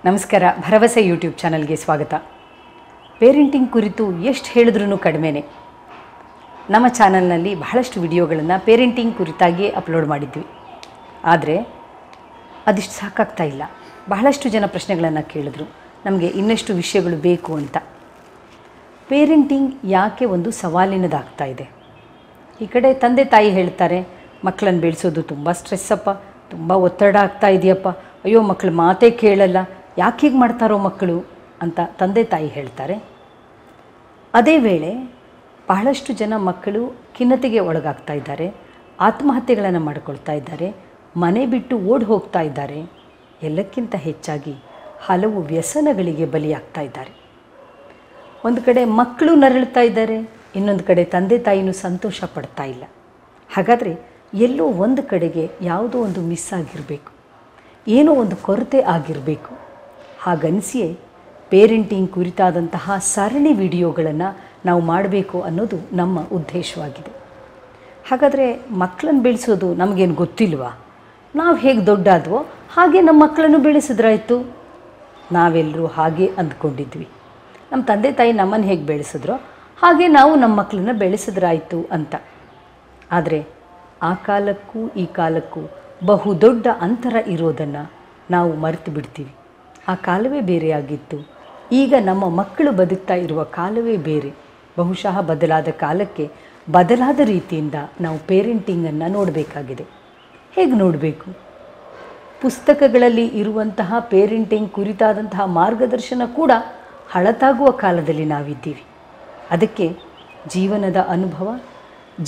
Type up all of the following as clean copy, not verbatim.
ನಮಸ್ಕಾರ. ಭರವಸೆ ಯೂಟ್ಯೂಬ್ ಚಾನಲ್ಗೆ ಸ್ವಾಗತ. ಪೇರೆಂಟಿಂಗ್ ಕುರಿತು ಎಷ್ಟು ಹೇಳಿದ್ರೂ ಕಡಿಮೆನೇ. ನಮ್ಮ ಚಾನಲ್ನಲ್ಲಿ ಬಹಳಷ್ಟು ವಿಡಿಯೋಗಳನ್ನು ಪೇರೆಂಟಿಂಗ್ ಕುರಿತಾಗಿಯೇ ಅಪ್ಲೋಡ್ ಮಾಡಿದ್ವಿ. ಆದರೆ ಅದಿಷ್ಟು ಸಾಕಾಗ್ತಾ ಇಲ್ಲ. ಬಹಳಷ್ಟು ಜನ ಪ್ರಶ್ನೆಗಳನ್ನು ಕೇಳಿದ್ರು, ನಮಗೆ ಇನ್ನಷ್ಟು ವಿಷಯಗಳು ಬೇಕು ಅಂತ. ಪೇರೆಂಟಿಂಗ್ ಯಾಕೆ ಒಂದು ಸವಾಲಿನದಾಗ್ತಾ ಇದೆ? ಈ ಕಡೆ ತಂದೆ ತಾಯಿ ಹೇಳ್ತಾರೆ, ಮಕ್ಕಳನ್ನು ಬೆಳೆಸೋದು ತುಂಬ ಸ್ಟ್ರೆಸ್ಸಪ್ಪ, ತುಂಬ ಒತ್ತಡ ಆಗ್ತಾ ಇದೆಯಪ್ಪ, ಅಯ್ಯೋ ಮಕ್ಕಳು ಮಾತೇ ಕೇಳಲ್ಲ, ಯಾಕೆ ಹೀಗೆ ಮಾಡ್ತಾರೋ ಮಕ್ಕಳು ಅಂತ ತಂದೆ ತಾಯಿ ಹೇಳ್ತಾರೆ. ಅದೇ ವೇಳೆ ಬಹಳಷ್ಟು ಜನ ಮಕ್ಕಳು ಖಿನ್ನತೆಗೆ ಒಳಗಾಗ್ತಾ ಇದ್ದಾರೆ, ಆತ್ಮಹತ್ಯೆಗಳನ್ನು ಮಾಡಿಕೊಳ್ತಾ ಇದ್ದಾರೆ, ಮನೆ ಬಿಟ್ಟು ಓಡಿ ಹೋಗ್ತಾ ಇದ್ದಾರೆ. ಎಲ್ಲಕ್ಕಿಂತ ಹೆಚ್ಚಾಗಿ ಹಲವು ವ್ಯಸನಗಳಿಗೆ ಬಲಿಯಾಗ್ತಾ ಇದ್ದಾರೆ. ಒಂದು ಕಡೆ ಮಕ್ಕಳು ನರಳ್ತಾ ಇದ್ದಾರೆ, ಇನ್ನೊಂದು ಕಡೆ ತಂದೆ ತಾಯಿನೂ ಸಂತೋಷ ಪಡ್ತಾ ಇಲ್ಲ. ಹಾಗಾದರೆ ಎಲ್ಲೋ ಒಂದು ಕಡೆಗೆ ಯಾವುದೋ ಒಂದು ಮಿಸ್ ಆಗಿರಬೇಕು, ಏನೋ ಒಂದು ಕೊರತೆ ಆಗಿರಬೇಕು. ಹಾಗನಿಸಿಯೇ ಪೇರೆಂಟಿಂಗ್ ಕುರಿತಾದಂತಹ ಸರಣಿ ವಿಡಿಯೋಗಳನ್ನು ನಾವು ಮಾಡಬೇಕು ಅನ್ನೋದು ನಮ್ಮ ಉದ್ದೇಶವಾಗಿದೆ. ಹಾಗಾದರೆ ಮಕ್ಕಳನ್ನು ಬೆಳೆಸೋದು ನಮಗೇನು ಗೊತ್ತಿಲ್ವಾ? ನಾವು ಹೇಗೆ ದೊಡ್ಡಾದ್ವೋ ಹಾಗೆ ನಮ್ಮ ಮಕ್ಕಳನ್ನು ಬೆಳೆಸಿದ್ರಾಯ್ತು. ನಾವೆಲ್ಲರೂ ಹಾಗೆ ಅಂದ್ಕೊಂಡಿದ್ವಿ, ನಮ್ಮ ತಂದೆ ತಾಯಿ ನಮ್ಮನ್ನು ಹೇಗೆ ಬೆಳೆಸಿದ್ರೋ ಹಾಗೆ ನಾವು ನಮ್ಮ ಮಕ್ಕಳನ್ನ ಬೆಳೆಸಿದ್ರಾಯ್ತು ಅಂತ. ಆದರೆ ಆ ಕಾಲಕ್ಕೂ ಈ ಕಾಲಕ್ಕೂ ಬಹುದೊಡ್ಡ ಅಂತರ ಇರೋದನ್ನು ನಾವು ಮರೆತು ಬಿಡ್ತೀವಿ. ಆ ಕಾಲವೇ ಬೇರೆಯಾಗಿತ್ತು, ಈಗ ನಮ್ಮ ಮಕ್ಕಳು ಬದುಕ್ತಾ ಇರುವ ಕಾಲವೇ ಬೇರೆ. ಬಹುಶಃ ಬದಲಾದ ಕಾಲಕ್ಕೆ ಬದಲಾದ ರೀತಿಯಿಂದ ನಾವು ಪೇರೆಂಟಿಂಗನ್ನು ನೋಡಬೇಕಾಗಿದೆ. ಹೇಗೆ ನೋಡಬೇಕು? ಪುಸ್ತಕಗಳಲ್ಲಿ ಇರುವಂತಹ ಪೇರೆಂಟಿಂಗ್ ಕುರಿತಾದಂತಹ ಮಾರ್ಗದರ್ಶನ ಕೂಡ ಹಳತಾಗುವ ಕಾಲದಲ್ಲಿ ನಾವಿದ್ದೀವಿ. ಅದಕ್ಕೆ ಜೀವನದ ಅನುಭವ,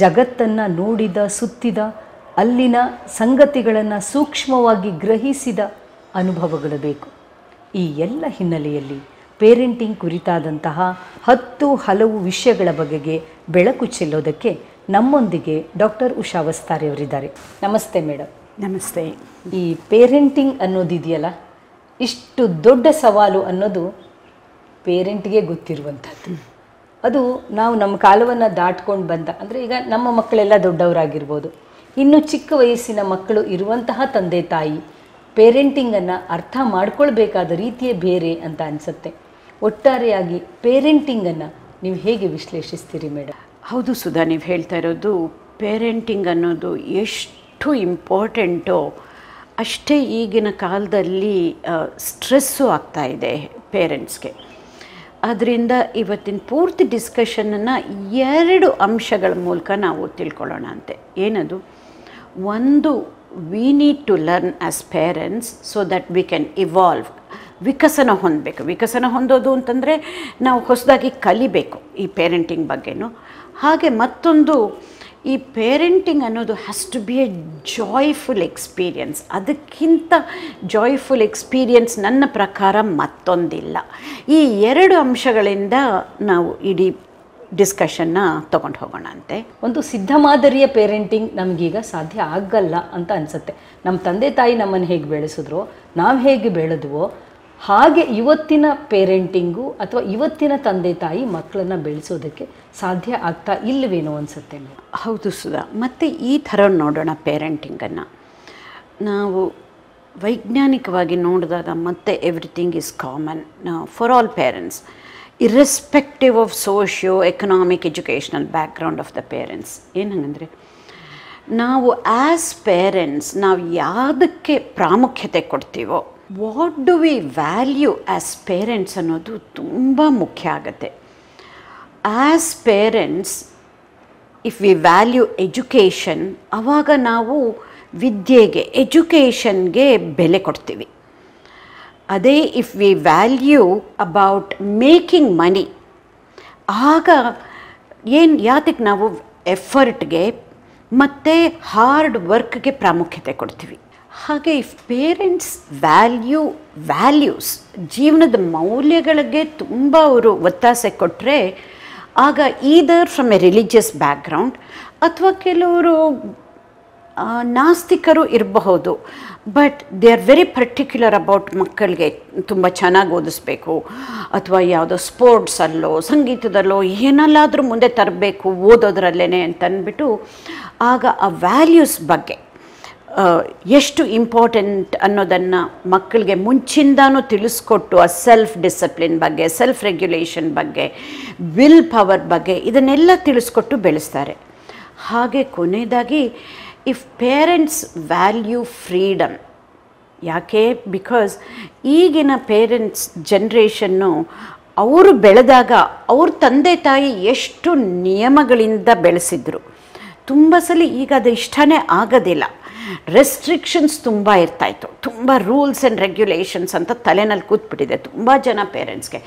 ಜಗತ್ತನ್ನು ನೋಡಿದ ಸುತ್ತಿದ, ಅಲ್ಲಿನ ಸಂಗತಿಗಳನ್ನು ಸೂಕ್ಷ್ಮವಾಗಿ ಗ್ರಹಿಸಿದ ಅನುಭವಗಳು ಬೇಕು. ಈ ಎಲ್ಲ ಹಿನ್ನೆಲೆಯಲ್ಲಿ ಪೇರೆಂಟಿಂಗ್ ಕುರಿತಾದಂತಹ ಹಲವು ವಿಷಯಗಳ ಬಗೆಗೆ ಬೆಳಕು ಚೆಲ್ಲೋದಕ್ಕೆ ನಮ್ಮೊಂದಿಗೆ ಡಾಕ್ಟರ್ ಉಷಾ ವಸ್ತಾರೆ ಅವರಿದ್ದಾರೆ. ನಮಸ್ತೆ ಮೇಡಮ್. ನಮಸ್ತೆ. ಈ ಪೇರೆಂಟಿಂಗ್ ಅನ್ನೋದಿದೆಯಲ್ಲ, ಇಷ್ಟು ದೊಡ್ಡ ಸವಾಲು ಅನ್ನೋದು ಪೇರೆಂಟ್ಗೆ ಗೊತ್ತಿರುವಂಥದ್ದು. ಅದು ನಾವು ನಮ್ಮ ಕಾಲವನ್ನು ದಾಟ್ಕೊಂಡು ಬಂದ, ಅಂದರೆ ಈಗ ನಮ್ಮ ಮಕ್ಕಳೆಲ್ಲ ದೊಡ್ಡವರಾಗಿರ್ಬೋದು, ಇನ್ನು ಚಿಕ್ಕ ವಯಸ್ಸಿನ ಮಕ್ಕಳು ಇರುವಂತಹ ತಂದೆ ತಾಯಿ ಪೇರೆಂಟಿಂಗನ್ನು ಅರ್ಥ ಮಾಡ್ಕೊಳ್ಬೇಕಾದ ರೀತಿಯೇ ಬೇರೆ ಅಂತ ಅನಿಸುತ್ತೆ. ಒಟ್ಟಾರೆಯಾಗಿ ಪೇರೆಂಟಿಂಗನ್ನು ನೀವು ಹೇಗೆ ವಿಶ್ಲೇಷಿಸ್ತೀರಿ ಮೇಡಮ್? ಹೌದು ಸುಧಾ, ನೀವು ಹೇಳ್ತಾ ಇರೋದು ಪೇರೆಂಟಿಂಗ್ ಅನ್ನೋದು ಎಷ್ಟು ಇಂಪಾರ್ಟೆಂಟೋ ಅಷ್ಟೇ ಈಗಿನ ಕಾಲದಲ್ಲಿ ಸ್ಟ್ರೆಸ್ಸು ಆಗ್ತಾಯಿದೆ ಪೇರೆಂಟ್ಸ್ಗೆ. ಅದರಿಂದ ಇವತ್ತಿನ ಪೂರ್ತಿ ಡಿಸ್ಕಷನನ್ನು 2 ಅಂಶಗಳ ಮೂಲಕ ನಾವು ತಿಳ್ಕೊಳ್ಳೋಣ ಅಂತೆ. ಏನದು? ಒಂದು, we need to learn as parents so that we can evolve, ವಿಕಸನ ಹೊಂದಬೇಕು. ವಿಕಸನ ಹೊಂದೋದು ಅಂತಂದರೆ ನಾವು ಹೊಸದಾಗಿ ಕಲಿಬೇಕು ಈ ಪೇರೆಂಟಿಂಗ್ ಬಗ್ಗೆನೂ. ಹಾಗೆ ಮತ್ತೊಂದು, ಈ ಪೇರೆಂಟಿಂಗ್ ಅನ್ನೋದು has to be a joyful experience. ಅದಕ್ಕಿಂತ ಜಾಯ್ಫುಲ್ ಎಕ್ಸ್ಪೀರಿಯನ್ಸ್ ನನ್ನ ಪ್ರಕಾರ ಮತ್ತೊಂದಿಲ್ಲ. ಈ 2 ಅಂಶಗಳಿಂದ ನಾವು ಇಡೀ ಡಿಸ್ಕಷನ್ನ ತೊಗೊಂಡು ಹೋಗೋಣ ಅಂತೆ. ಒಂದು ಸಿದ್ಧ ಮಾದರಿಯ ಪೇರೆಂಟಿಂಗ್ ನಮಗೀಗ ಸಾಧ್ಯ ಆಗಲ್ಲ ಅಂತ ಅನಿಸುತ್ತೆ. ನಮ್ಮ ತಂದೆ ತಾಯಿ ನಮ್ಮನ್ನು ಹೇಗೆ ಬೆಳೆಸಿದ್ರೋ, ನಾವು ಹೇಗೆ ಬೆಳೆದ್ವೋ ಹಾಗೆ ಇವತ್ತಿನ ಪೇರೆಂಟಿಂಗು ಅಥವಾ ಇವತ್ತಿನ ತಂದೆ ತಾಯಿ ಮಕ್ಕಳನ್ನು ಬೆಳೆಸೋದಕ್ಕೆ ಸಾಧ್ಯ ಆಗ್ತಾ ಇಲ್ಲವೇನೋ ಅನಿಸುತ್ತೆ. ಹೌದು ಸುಧಾ. ಮತ್ತು ಈ ಥರ ನೋಡೋಣ ಪೇರೆಂಟಿಂಗನ್ನು. ನಾವು ವೈಜ್ಞಾನಿಕವಾಗಿ ನೋಡಿದಾಗ ಮತ್ತೆ everything is common for all parents, irrespective of socio economic educational background of the parents. ಏನಂದರೆ, ನಾವು ಆ್ಯಸ್ ಪೇರೆಂಟ್ಸ್ ನಾವು ಯಾವುದಕ್ಕೆ ಪ್ರಾಮುಖ್ಯತೆ ಕೊಡ್ತೀವೋ, what do we value as parents ಅನ್ನೋದು ತುಂಬ ಮುಖ್ಯ ಆಗುತ್ತೆ. As parents if we value education, ಆವಾಗ ನಾವು ವಿದ್ಯೆಗೆ, ಎಜುಕೇಷನ್ಗೆ ಬೆಲೆ ಕೊಡ್ತೀವಿ. ಅದೇ if we value about making money, ಆಗ ಯಾತಕ್ಕೆ ನಾವು ಎಫರ್ಟ್ಗೆ ಮತ್ತು ಹಾರ್ಡ್ ವರ್ಕ್ಗೆ ಪ್ರಾಮುಖ್ಯತೆ ಕೊಡ್ತೀವಿ. ಹಾಗೆ ಇಫ್ ಪೇರೆಂಟ್ಸ್ ವ್ಯಾಲ್ಯೂಸ್, ಜೀವನದ ಮೌಲ್ಯಗಳಿಗೆ ತುಂಬ ಅವರು ಒತ್ತಾಸೆ ಕೊಟ್ಟರೆ, ಆಗ either from A religious background ಅಥವಾ ಕೆಲವರು ನಾಸ್ತಿಕರು ಇರಬಹುದು, but they are very particular about ಮಕ್ಕಳಿಗೆ ತುಂಬ ಚೆನ್ನಾಗಿ ಓದಿಸ್ಬೇಕು ಅಥವಾ ಯಾವುದೋ ಸ್ಪೋರ್ಟ್ಸಲ್ಲೋ ಸಂಗೀತದಲ್ಲೋ ಏನಲ್ಲಾದರೂ ಮುಂದೆ ತರಬೇಕು ಓದೋದ್ರಲ್ಲೇ ಅಂತ ಅಂದ್ಬಿಟ್ಟು, ಆಗ ಆ ವ್ಯಾಲ್ಯೂಸ್ ಬಗ್ಗೆ ಎಷ್ಟು ಇಂಪಾರ್ಟೆಂಟ್ ಅನ್ನೋದನ್ನು ಮಕ್ಕಳಿಗೆ ಮುಂಚಿಂದಾನು ತಿಳಿಸ್ಕೊಟ್ಟು ಆ ಸೆಲ್ಫ್ ಡಿಸಿಪ್ಲಿನ್ ಬಗ್ಗೆ, ಸೆಲ್ಫ್ ರೆಗ್ಯುಲೇಷನ್ ಬಗ್ಗೆ, ವಿಲ್ ಪವರ್ ಬಗ್ಗೆ ಇದನ್ನೆಲ್ಲ ತಿಳಿಸ್ಕೊಟ್ಟು ಬೆಳೆಸ್ತಾರೆ. ಹಾಗೆ ಕೊನೆಯದಾಗಿ ಇಫ್ ಪೇರೆಂಟ್ಸ್ ವ್ಯಾಲ್ಯೂ ಫ್ರೀಡಮ್, ಯಾಕೆ ಬಿಕಾಸ್ ಈಗಿನ ಪೇರೆಂಟ್ಸ್ ಜನ್ರೇಷನ್ನು ಅವರು ಬೆಳೆದಾಗ ಅವ್ರ ತಂದೆ ತಾಯಿ ಎಷ್ಟು ನಿಯಮಗಳಿಂದ ಬೆಳೆಸಿದ್ರು. ತುಂಬ ಸಲ ಈಗ ಅದು ಇಷ್ಟನೇ ಆಗೋದಿಲ್ಲ. ರೆಸ್ಟ್ರಿಕ್ಷನ್ಸ್ ತುಂಬ ಇರ್ತಾಯಿತ್ತು, ತುಂಬ ರೂಲ್ಸ್ ಆ್ಯಂಡ್ ರೆಗ್ಯುಲೇಷನ್ಸ್ ಅಂತ ತಲೆನಲ್ಲಿ ಕೂತ್ಬಿಟ್ಟಿದೆ ತುಂಬ ಜನ ಪೇರೆಂಟ್ಸ್ಗೆ.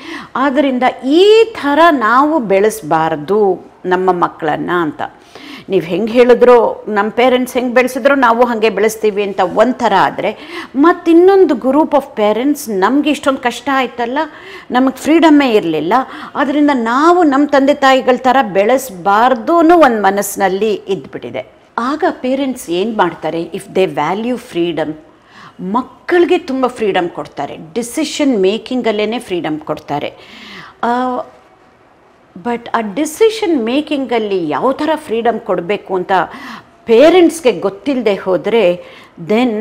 ಆದ್ದರಿಂದ ಈ ಥರ ನಾವು ಬೆಳೆಸಬಾರ್ದು ನಮ್ಮ ಮಕ್ಕಳನ್ನು ಅಂತ. ನೀವು ಹೆಂಗೆ ಹೇಳಿದ್ರೋ, ನಮ್ಮ ಪೇರೆಂಟ್ಸ್ ಹೆಂಗೆ ಬೆಳೆಸಿದ್ರೋ ನಾವು ಹಾಗೆ ಬೆಳೆಸ್ತೀವಿ ಅಂತ ಒಂಥರ ಆದರೆ, ಮತ್ತು ಇನ್ನೊಂದು ಗ್ರೂಪ್ ಆಫ್ ಪೇರೆಂಟ್ಸ್ ನಮಗೆ ಇಷ್ಟೊಂದು ಕಷ್ಟ ಆಯ್ತಲ್ಲ, ನಮಗೆ ಫ್ರೀಡಮ್ಮೇ ಇರಲಿಲ್ಲ, ಆದ್ದರಿಂದ ನಾವು ನಮ್ಮ ತಂದೆ ತಾಯಿಗಳ ಥರ ಬೆಳೆಸಬಾರ್ದು ಅನ್ನೋ ಒಂದು ಮನಸ್ಸಿನಲ್ಲಿ ಇದ್ಬಿಟ್ಟಿದೆ. ಆಗ ಪೇರೆಂಟ್ಸ್ ಏನು ಮಾಡ್ತಾರೆ, ಇಫ್ ದೇ ವ್ಯಾಲ್ಯೂ ಫ್ರೀಡಮ್, ಮಕ್ಕಳಿಗೆ ತುಂಬ ಫ್ರೀಡಮ್ ಕೊಡ್ತಾರೆ, ಡಿಸಿಷನ್ ಮೇಕಿಂಗಲ್ಲೇ ಫ್ರೀಡಮ್ ಕೊಡ್ತಾರೆ. ಬಟ್ ಆ ಡಿಸಿಷನ್ ಮೇಕಿಂಗಲ್ಲಿ ಯಾವ ಥರ ಫ್ರೀಡಮ್ ಕೊಡಬೇಕು ಅಂತ ಪೇರೆಂಟ್ಸ್ಗೆ ಗೊತ್ತಿಲ್ಲದೆ ಹೋದರೆ, ದೆನ್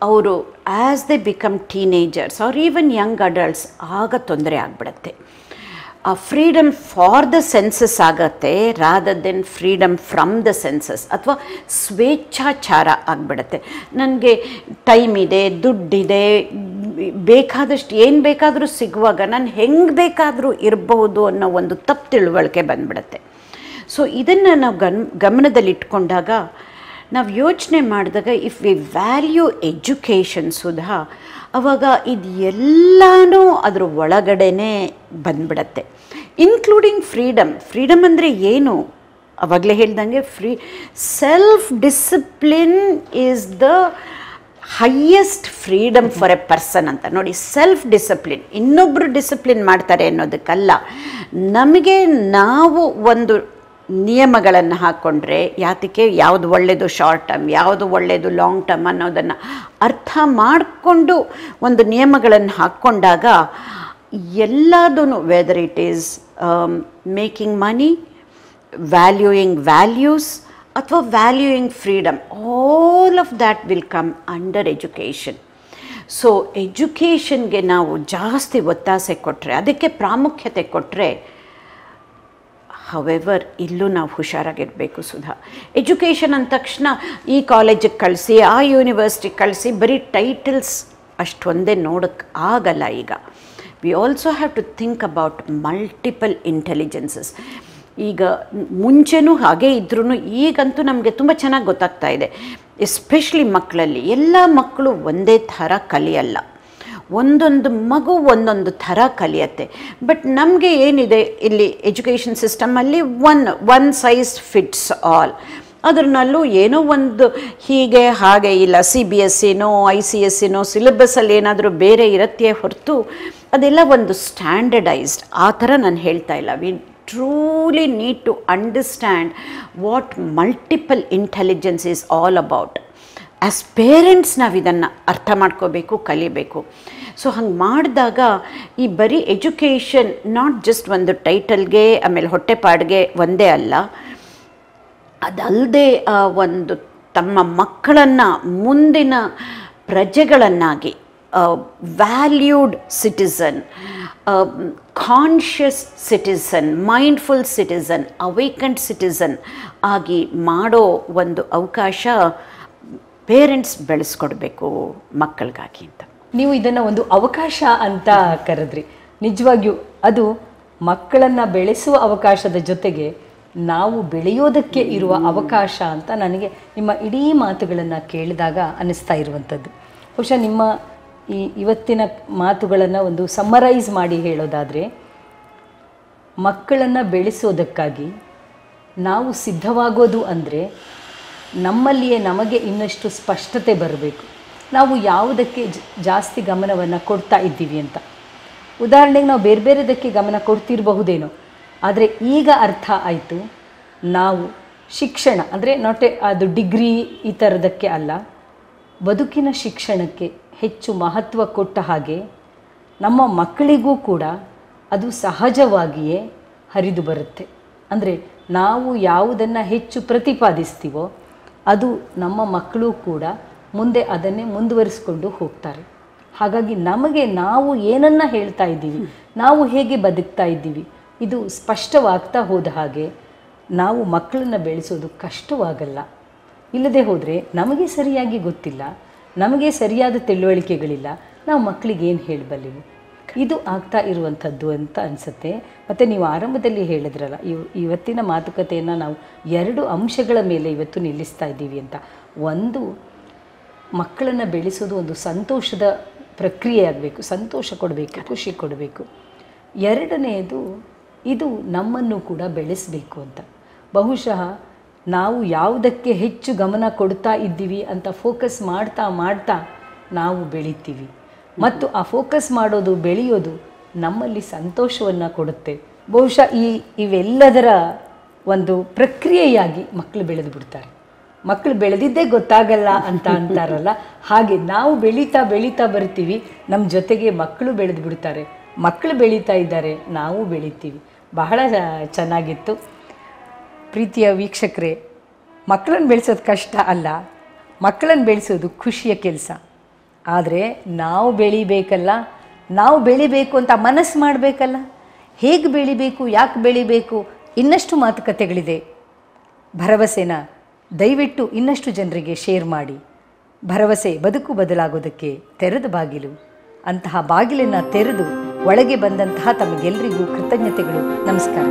ಅವರು as they become teenagers or even young adults ಆಗ ತೊಂದರೆ ಆಗಿಬಿಡತ್ತೆ. ಆ ಫ್ರೀಡಮ್ ಫಾರ್ ದ ಸೆನ್ಸಸ್ ಆಗತ್ತೆ rather than freedom from the senses, ಅಥವಾ ಸ್ವೇಚ್ಛಾಚಾರ ಆಗಿಬಿಡತ್ತೆ. ನನಗೆ ಟೈಮ್ ಇದೆ, ದುಡ್ಡಿದೆ, ಬೇಕಾದಷ್ಟು ಏನು ಬೇಕಾದರೂ ಸಿಗುವಾಗ ನಾನು ಹೆಂಗೆ ಬೇಕಾದರೂ ಇರಬಹುದು ಅನ್ನೋ ಒಂದು ತಪ್ಪು ತಿಳುವಳಿಕೆ ಬಂದ್ಬಿಡತ್ತೆ. ಸೊ ಇದನ್ನು ನಾವು ಗಮನದಲ್ಲಿಟ್ಕೊಂಡಾಗ, ನಾವು ಯೋಚನೆ ಮಾಡಿದಾಗ, if we value education Sudha, ಆವಾಗ ಇದು ಎಲ್ಲನೂ ಅದ್ರ ಒಳಗಡೆನೇ ಬಂದ್ಬಿಡತ್ತೆ, ಇನ್ಕ್ಲೂಡಿಂಗ್ ಫ್ರೀಡಮ್. ಫ್ರೀಡಮ್ ಅಂದರೆ ಏನು? ಆವಾಗಲೇ ಹೇಳ್ದಂಗೆ self discipline is the highest freedom for A person ಅಂತ. ನೋಡಿ, ಸೆಲ್ಫ್ ಡಿಸಿಪ್ಲಿನ್, ಇನ್ನೊಬ್ಬರು ಡಿಸಿಪ್ಲಿನ್ ಮಾಡ್ತಾರೆ ಅನ್ನೋದಕ್ಕಲ್ಲ, ನಮಗೆ ನಾವು ಒಂದು ನಿಯಮಗಳನ್ನು ಹಾಕ್ಕೊಂಡ್ರೆ, ಯಾತಕ್ಕೆ ಯಾವುದು ಒಳ್ಳೆಯದು ಶಾರ್ಟ್ ಟರ್ಮ್, ಯಾವುದು ಒಳ್ಳೆಯದು ಲಾಂಗ್ ಟರ್ಮ್ ಅನ್ನೋದನ್ನು ಅರ್ಥ ಮಾಡಿಕೊಂಡು ಒಂದು ನಿಯಮಗಳನ್ನು ಹಾಕ್ಕೊಂಡಾಗ ಎಲ್ಲದೂ, whether it is making money, valuing values, ಅಥವಾ valuing freedom, all of that will come under education. So ಎಜುಕೇಷನ್ಗೆ ನಾವು ಜಾಸ್ತಿ ಒತ್ತಾಸೆ ಕೊಟ್ಟರೆ, ಅದಕ್ಕೆ ಪ್ರಾಮುಖ್ಯತೆ ಕೊಟ್ಟರೆ, ಹವೆವರ್ ಇಲ್ಲೂ ನಾವು ಹುಷಾರಾಗಿರಬೇಕು ಸುಧಾ. ಎಜುಕೇಷನ್ ಅಂದ ತಕ್ಷಣ ಈ ಕಾಲೇಜಿಗೆ ಕಳಿಸಿ, ಆ ಯೂನಿವರ್ಸಿಟಿಗೆ ಕಳಿಸಿ, ಬರೀ ಟೈಟಲ್ಸ್ ಅಷ್ಟೊಂದೇ ನೋಡೋಕ್ಕೆ ಆಗಲ್ಲ. ಈಗ we also have to think about multiple intelligences. ಈಗ ಮುಂಚೆನೂ ಹಾಗೆ ಇದ್ರೂ ಈಗಂತೂ ನಮಗೆ ತುಂಬ ಚೆನ್ನಾಗಿ ಗೊತ್ತಾಗ್ತಾ ಇದೆ, ಎಸ್ಪೆಷಲಿ ಮಕ್ಕಳಲ್ಲಿ. ಎಲ್ಲ ಮಕ್ಕಳು ಒಂದೇ ಥರ ಕಲಿಯಲ್ಲ, ಒಂದೊಂದು ಮಗು ಒಂದೊಂದು ಥರ ಕಲಿಯತ್ತೆ. ಬಟ್ ನಮಗೆ ಏನಿದೆ ಇಲ್ಲಿ ಎಜುಕೇಷನ್ ಸಿಸ್ಟಮಲ್ಲಿ ಒನ್ ಸೈಜ್ ಫಿಟ್ಸ್ ಆಲ್. ಅದರಲ್ಲೂ ಏನೋ ಒಂದು ಹೀಗೆ ಹಾಗೆ ಇಲ್ಲ, CBSEನೋ ICSEನೋ ಸಿಲೆಬಸ್ಸಲ್ಲಿ ಏನಾದರೂ ಬೇರೆ ಇರತ್ತೆ ಹೊರತು ಅದೆಲ್ಲ ಒಂದು ಸ್ಟ್ಯಾಂಡರ್ಡೈಸ್ಡ್ ಆ ಥರ ನಾನು ಹೇಳ್ತಾ ಇಲ್ಲ. We truly need to understand what multiple intelligence is all about. As parents ನಾವು ಇದನ್ನು ಅರ್ಥ ಮಾಡ್ಕೋಬೇಕು, ಕಲಿಬೇಕು. ಸೊ ಹಂಗೆ ಮಾಡಿದಾಗ ಈ ಬರೀ ಎಜುಕೇಷನ್ ನಾಟ್ ಜಸ್ಟ್ ಒಂದು ಟೈಟಲ್ಗೆ ಆಮೇಲೆ ಹೊಟ್ಟೆಪಾಡಿಗೆ ಒಂದೇ ಅಲ್ಲ, ಅದಲ್ಲದೆ ಒಂದು ತಮ್ಮ ಮಕ್ಕಳನ್ನು ಮುಂದಿನ ಪ್ರಜೆಗಳನ್ನಾಗಿ, valued citizen, conscious citizen, mindful citizen, awakened citizen ಆಗಿ ಮಾಡೋ ಒಂದು ಅವಕಾಶ ಪೇರೆಂಟ್ಸ್ ಬೆಳೆಸ್ಕೊಡ್ಬೇಕು ಮಕ್ಕಳಿಗಾಗಿ ಅಂತ. ನೀವು ಇದನ್ನು ಒಂದು ಅವಕಾಶ ಅಂತ ಕರೆದ್ರಿ. ನಿಜವಾಗಿಯೂ ಅದು ಮಕ್ಕಳನ್ನು ಬೆಳೆಸುವ ಅವಕಾಶದ ಜೊತೆಗೆ ನಾವು ಬೆಳೆಯೋದಕ್ಕೆ ಇರುವ ಅವಕಾಶ ಅಂತ ನನಗೆ ನಿಮ್ಮ ಇಡೀ ಮಾತುಗಳನ್ನು ಕೇಳಿದಾಗ ಅನ್ನಿಸ್ತಾ ಇರುವಂಥದ್ದು. ಬಹುಶಃ ನಿಮ್ಮ ಇವತ್ತಿನ ಮಾತುಗಳನ್ನು ಒಂದು ಸಮ್ಮರೈಸ್ ಮಾಡಿ ಹೇಳೋದಾದರೆ, ಮಕ್ಕಳನ್ನು ಬೆಳೆಸೋದಕ್ಕಾಗಿ ನಾವು ಸಿದ್ಧವಾಗೋದು ಅಂದರೆ ನಮ್ಮಲ್ಲಿಯೇ ನಮಗೆ ಇನ್ನಷ್ಟು ಸ್ಪಷ್ಟತೆ ಬರಬೇಕು, ನಾವು ಯಾವುದಕ್ಕೆ ಜಾಸ್ತಿ ಗಮನವನ್ನು ಕೊಡ್ತಾ ಇದ್ದೀವಿ ಅಂತ. ಉದಾಹರಣೆಗೆ ನಾವು ಬೇರೆ ಬೇರೆದಕ್ಕೆ ಗಮನ ಕೊಡ್ತಿರಬಹುದೇನೋ, ಆದರೆ ಈಗ ಅರ್ಥ ಆಯಿತು, ನಾವು ಶಿಕ್ಷಣ ಅಂದರೆ ಅದು ಡಿಗ್ರಿ ಈ ಥರದಕ್ಕೆ ಅಲ್ಲ, ಬದುಕಿನ ಶಿಕ್ಷಣಕ್ಕೆ ಹೆಚ್ಚು ಮಹತ್ವ ಕೊಟ್ಟ ಹಾಗೆ ನಮ್ಮ ಮಕ್ಕಳಿಗೂ ಕೂಡ ಅದು ಸಹಜವಾಗಿಯೇ ಹರಿದು ಬರುತ್ತೆ. ಅಂದರೆ ನಾವು ಯಾವುದನ್ನು ಹೆಚ್ಚು ಪ್ರತಿಪಾದಿಸ್ತೀವೋ ಅದು ನಮ್ಮ ಮಕ್ಕಳು ಕೂಡ ಮುಂದೆ ಅದನ್ನೇ ಮುಂದುವರಿಸಿಕೊಂಡು ಹೋಗ್ತಾರೆ. ಹಾಗಾಗಿ ನಮಗೆ ನಾವು ಏನನ್ನು ಹೇಳ್ತಾ ಇದ್ದೀವಿ, ನಾವು ಹೇಗೆ ಬದುಕ್ತಾ ಇದ್ದೀವಿ, ಇದು ಸ್ಪಷ್ಟವಾಗ್ತಾ ಹೋದ ಹಾಗೆ ನಾವು ಮಕ್ಕಳನ್ನು ಬೆಳೆಸೋದು ಕಷ್ಟವಾಗಲ್ಲ. ಇಲ್ಲದೆ ಹೋದರೆ ನಮಗೆ ಸರಿಯಾಗಿ ಗೊತ್ತಿಲ್ಲ, ನಮಗೆ ಸರಿಯಾದ ತಿಳುವಳಿಕೆಗಳಿಲ್ಲ, ನಾವು ಮಕ್ಕಳಿಗೆ ಏನು ಹೇಳಬಲ್ಲೆವು, ಇದು ಆಗ್ತಾ ಇರುವಂಥದ್ದು ಅಂತ ಅನಿಸುತ್ತೆ. ಮತ್ತು ನೀವು ಆರಂಭದಲ್ಲಿ ಹೇಳಿದ್ರಲ್ಲ, ಇವತ್ತಿನ ಮಾತುಕತೆಯನ್ನು ನಾವು 2 ಅಂಶಗಳ ಮೇಲೆ ಇವತ್ತು ನಿಲ್ಲಿಸ್ತಾ ಇದ್ದೀವಿ ಅಂತ. ಒಂದು, ಮಕ್ಕಳನ್ನು ಬೆಳೆಸೋದು ಒಂದು ಸಂತೋಷದ ಪ್ರಕ್ರಿಯೆ ಆಗಬೇಕು, ಸಂತೋಷ ಕೊಡಬೇಕು, ಖುಷಿ ಕೊಡಬೇಕು. ಎರಡನೆಯದು, ಇದು ನಮ್ಮನ್ನು ಕೂಡ ಬೆಳೆಸಬೇಕು ಅಂತ. ಬಹುಶಃ ನಾವು ಯಾವುದಕ್ಕೆ ಹೆಚ್ಚು ಗಮನ ಕೊಡ್ತಾ ಇದ್ದೀವಿ ಅಂತ ಫೋಕಸ್ ಮಾಡ್ತಾ ಮಾಡ್ತಾ ನಾವು ಬೆಳಿತೀವಿ. ಮತ್ತು ಆ ಫೋಕಸ್ ಮಾಡೋದು, ಬೆಳೆಯೋದು ನಮ್ಮಲ್ಲಿ ಸಂತೋಷವನ್ನು ಕೊಡುತ್ತೆ. ಬಹುಶಃ ಇವೆಲ್ಲದರ ಒಂದು ಪ್ರಕ್ರಿಯೆಯಾಗಿ ಮಕ್ಕಳು ಬೆಳೆದು ಬಿಡ್ತಾರೆ. ಮಕ್ಕಳು ಬೆಳೆದಿದ್ದೇ ಗೊತ್ತಾಗಲ್ಲ ಅಂತ ಅಂತಾರಲ್ಲ, ಹಾಗೆ ನಾವು ಬೆಳೀತಾ ಬೆಳೀತಾ ಬರ್ತೀವಿ, ನಮ್ಮ ಜೊತೆಗೆ ಮಕ್ಕಳು ಬೆಳೆದು ಬಿಡ್ತಾರೆ. ಮಕ್ಕಳು ಬೆಳೀತಾ ಇದ್ದಾರೆ, ನಾವು ಬೆಳಿತೀವಿ. ಬಹಳ ಚೆನ್ನಾಗಿತ್ತು. ಪ್ರೀತಿಯ ವೀಕ್ಷಕರೇ, ಮಕ್ಕಳನ್ನು ಬೆಳೆಸೋದು ಕಷ್ಟ ಅಲ್ಲ, ಮಕ್ಕಳನ್ನು ಬೆಳೆಸೋದು ಖುಷಿಯ ಕೆಲಸ. ಆದರೆ ನಾವು ಬೆಳಿಬೇಕಲ್ಲ, ನಾವು ಬೆಳಿಬೇಕು ಅಂತ ಮನಸ್ಸು ಮಾಡಬೇಕಲ್ಲ. ಹೇಗೆ ಬೆಳಿಬೇಕು, ಯಾಕೆ ಬೆಳಿಬೇಕು, ಇನ್ನಷ್ಟು ಮಾತುಕತೆಗಳಿದೆ. ಭರವಸೆನ ದಯವಿಟ್ಟು ಇನ್ನಷ್ಟು ಜನರಿಗೆ ಶೇರ್ ಮಾಡಿ. ಭರವಸೆ ಬದುಕು ಬದಲಾಗೋದಕ್ಕೆ ತೆರೆದ ಬಾಗಿಲು. ಅಂತಹ ಬಾಗಿಲನ್ನು ತೆರೆದು ಒಳಗೆ ಬಂದಂತಹ ತಮಗೆಲ್ಲರಿಗೂ ಕೃತಜ್ಞತೆಗಳು. ನಮಸ್ಕಾರ.